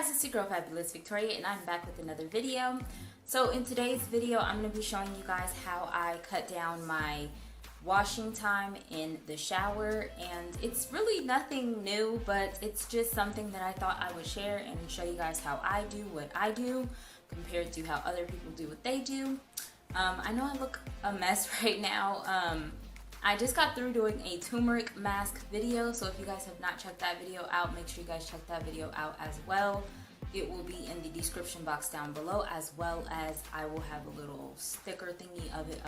guys, it's your girl Fabulous Victoria and I'm back with another video. So in today's video I'm going to be showing you guys how I cut down my washing time in the shower, and it's really nothing new, but it's just something that I thought I would share and show you guys how I do what I do compared to how other people do what they do. I know I look a mess right now. I just got through doing a turmeric mask video, so if you guys have not checked that video out, make sure you guys check that video out as well. It will be in the description box down below, as well as I will have a little sticker thingy of it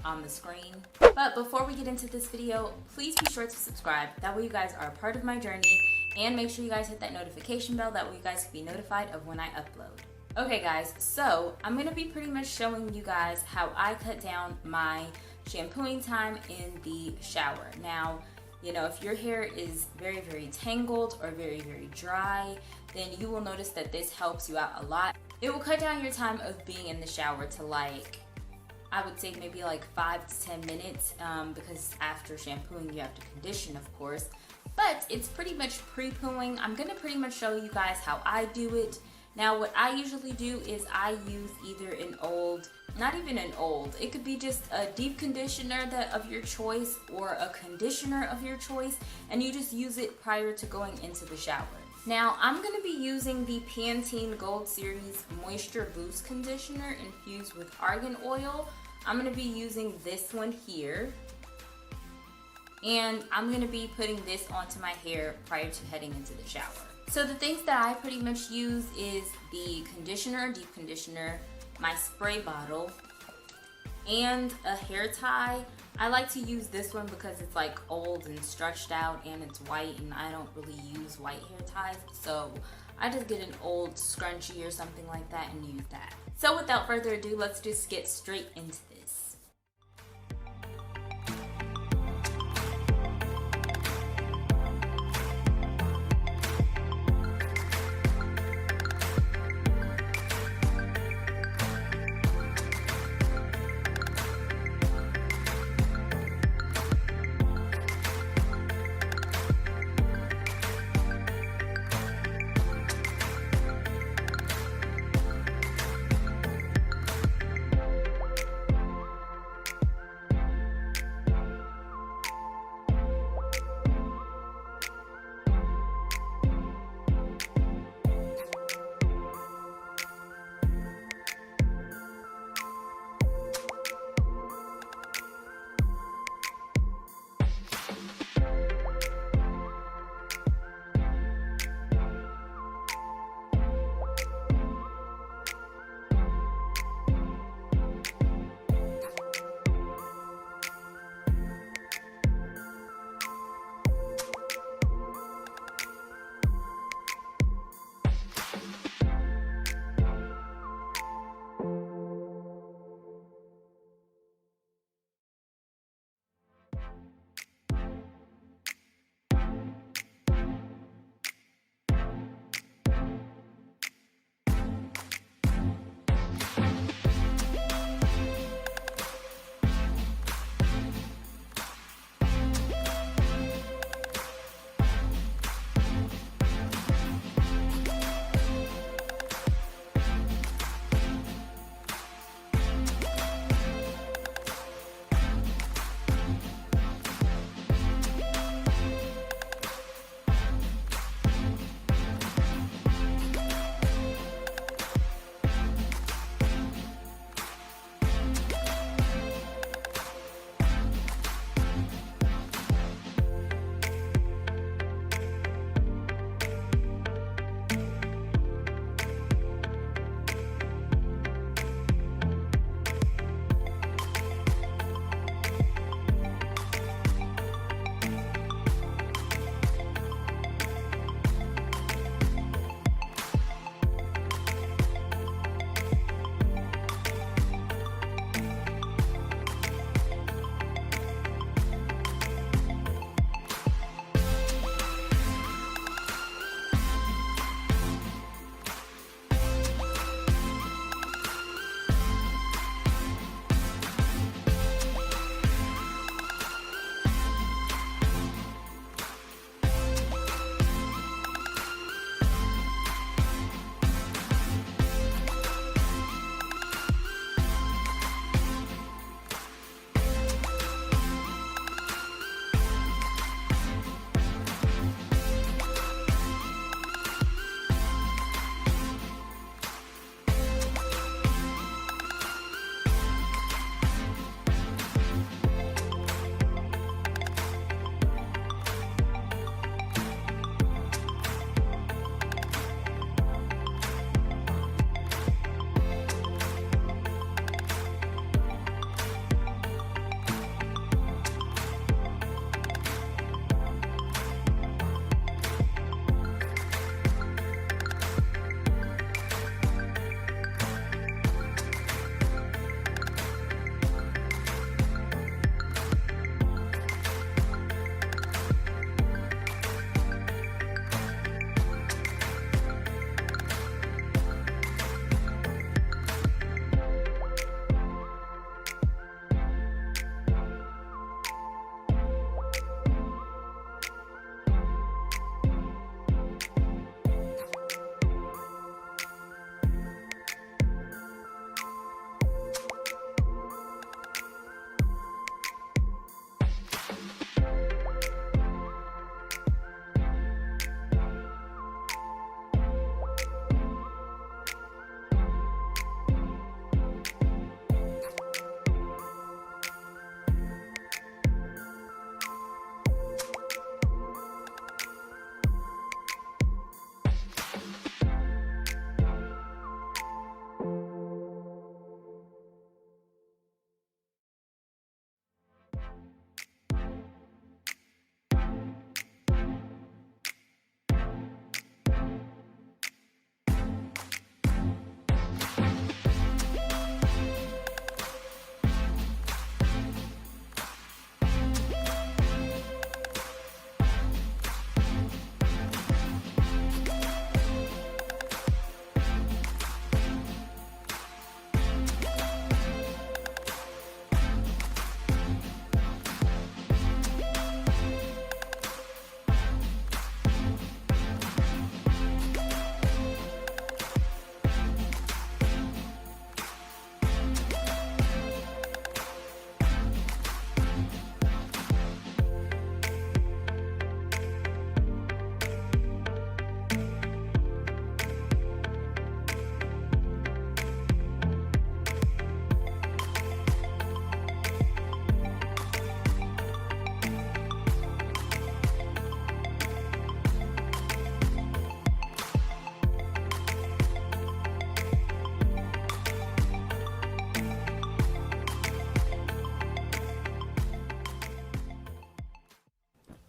on the screen. But before we get into this video, please be sure to subscribe. That way you guys are a part of my journey, and make sure you guys hit that notification bell. That way you guys can be notified of when I upload. Okay guys, so I'm going to be pretty much showing you guys how I cut down my shampooing time in the shower. Now, you know, if your hair is very tangled or very dry, then you will notice that this helps you out a lot. It will cut down your time of being in the shower to, like, I would say maybe like 5 to 10 minutes, because after shampooing you have to condition, of course. But it's pretty much pre-pooing. I'm going to pretty much show you guys how I do it. Now, what I usually do is I use either an old, not even an old, it could be just a deep conditioner of your choice or a conditioner of your choice, and you just use it prior to going into the shower. Now, I'm going to be using the Pantene Gold Series Moisture Boost Conditioner infused with argan oil. I'm going to be using this one here, and I'm going to be putting this onto my hair prior to heading into the shower. So the things that I pretty much use is the conditioner, deep conditioner, my spray bottle, and a hair tie. I like to use this one because it's like old and stretched out and it's white, and I don't really use white hair ties, so I just get an old scrunchie or something like that and use that. So without further ado, let's just get straight into this.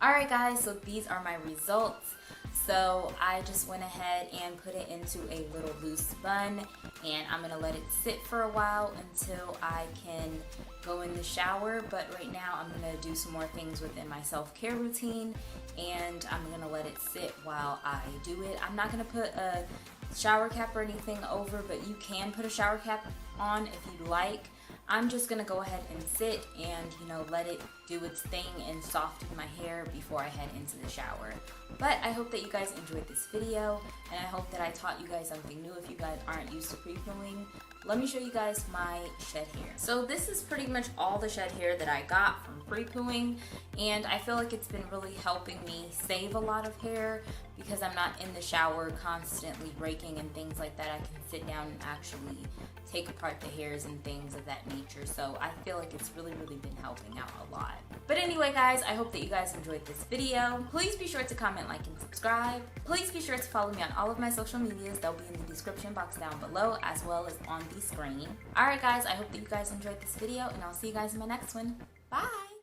Alright guys, so these are my results. So I just went ahead and put it into a little loose bun, and I'm going to let it sit for a while until I can go in the shower. But right now I'm going to do some more things within my self-care routine, and I'm going to let it sit while I do it. I'm not going to put a shower cap or anything over, but you can put a shower cap on if you'd like. I'm just gonna go ahead and sit and, let it do its thing and soften my hair before I head into the shower. But I hope that you guys enjoyed this video, and I hope that I taught you guys something new if you guys aren't used to pre-pooing. Let me show you guys my shed hair. So this is pretty much all the shed hair that I got from pre-pooing, and I feel like it's been really helping me save a lot of hair because I'm not in the shower constantly raking and things like that. I can sit down and actually take apart the hairs and things of that nature. So I feel like it's really been helping out a lot. But anyway guys, I hope that you guys enjoyed this video. Please be sure to comment, like, and subscribe. Please be sure to follow me on all of my social medias. They'll be in the description box down below as well as on the screen. Alright guys, I hope that you guys enjoyed this video, and I'll see you guys in my next one. Bye!